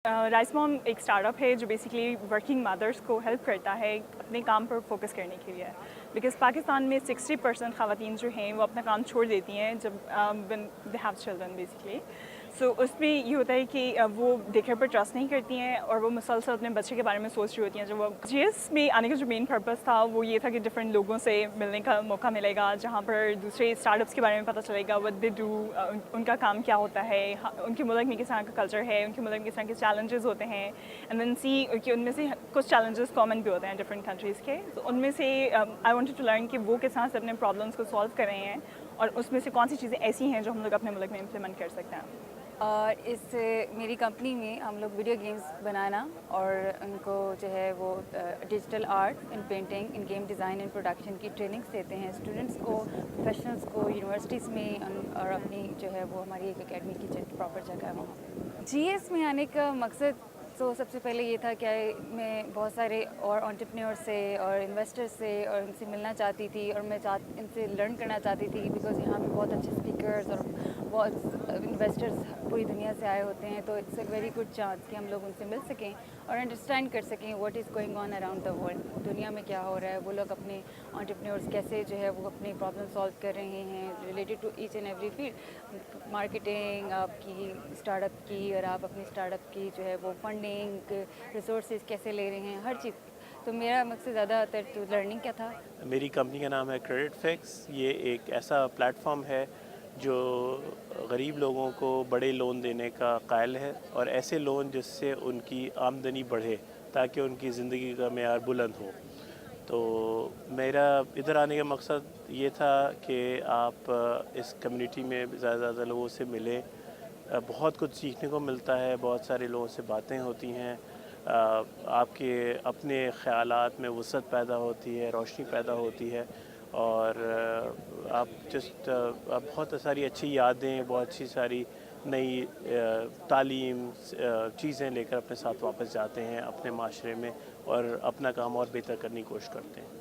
Rice mom एक startup है जो बेसिकली वर्किंग मदर्स को हेल्प करता है अपने काम पर फोकस करने के लिए, बिकॉज़ पाकिस्तान में 60% ख़वातीन जो हैं वो अपना काम छोड़ देती हैं जब दे हैव चिल्ड्रन बेसिकली। सो उसमें ये होता है कि वो डेकेयर पर ट्रस्ट नहीं करती हैं और वो मुसलसल अपने बच्चे के बारे में सोच रही होती हैं। जब वो जीएस में आने का जो मेन पर्पस था वो ये था कि डिफरेंट लोगों से मिलने का मौका मिलेगा, जहाँ पर दूसरे स्टार्टअप्स के बारे में पता चलेगा, व्हाट दे डू, उनका काम क्या होता है, उनके मुल्क में किस तरह का कल्चर है, उनके मुल्क में किस तरह के चैलेंजेस होते हैं, एंड देन सी कि उनमें से कुछ चैलेंजेस कॉमन भी होते हैं डिफरेंट कंट्रीज़ के। तो उनमें से आई वांटेड टू लर्न कि वो किस तरह से अपने प्रॉब्लम्स को सॉल्व कर रहे हैं और उसमें से कौन सी चीज़ें ऐसी हैं जो हम लोग अपने मुल्क में इम्प्लीमेंट कर सकते हैं। और इस मेरी कंपनी में हम लोग वीडियो गेम्स बनाना और उनको जो है वो digital art in painting in game design in production की ट्रेनिंग्स देते हैं स्टूडेंट्स को, प्रोफेशनल्स को यूनिवर्सिटीज़ में और अपनी जो है वो हमारी एक एकेडमी की प्रॉपर जगह है वहाँ। जीएस में आने का मकसद तो सबसे पहले ये था कि मैं बहुत सारे और एंटरप्रेन्योर से और इन्वेस्टर से और इनसे मिलना चाहती थी और मैं इनसे लर्न करना चाहती थी, बिकॉज़ यहाँ पे बहुत अच्छे स्पीकर्स और बहुत इन्वेस्टर्स पूरी दुनिया से आए होते हैं। तो it's a very good chance कि हम लोग उनसे मिल सकें और अंडरस्टैंड कर सकें what is going on around the world, दुनिया में क्या हो रहा है, वो लोग अपने एंटरप्रेन्योर्स कैसे जो है वो अपने प्रॉब्लम सॉल्व कर रहे हैं related to each and every field, marketing आपकी स्टार्टअप की और आप अपनी स्टार्टअप की जो है वो फंडिंग रिसोर्सेज कैसे ले रहे हैं, हर चीज़। तो मेरा मकसद ज़्यादातर तो लर्निंग का था। मेरी कंपनी का नाम है क्रेडिट फिक्स। ये एक ऐसा प्लेटफॉर्म है जो गरीब लोगों को बड़े लोन देने का कायल है, और ऐसे लोन जिससे उनकी आमदनी बढ़े ताकि उनकी ज़िंदगी का मेयार बुलंद हो। तो मेरा इधर आने का मकसद ये था कि आप इस कम्युनिटी में ज़्यादा लोगों से मिलें। बहुत कुछ सीखने को मिलता है, बहुत सारे लोगों से बातें होती हैं, आपके अपने ख़यालात में वसअत पैदा होती है, रोशनी पैदा होती है, और आप बहुत सारी अच्छी यादें, बहुत सी सारी नई तालीम चीज़ें लेकर अपने साथ वापस जाते हैं अपने माशरे में, और अपना काम और बेहतर करने की कोशिश करते हैं।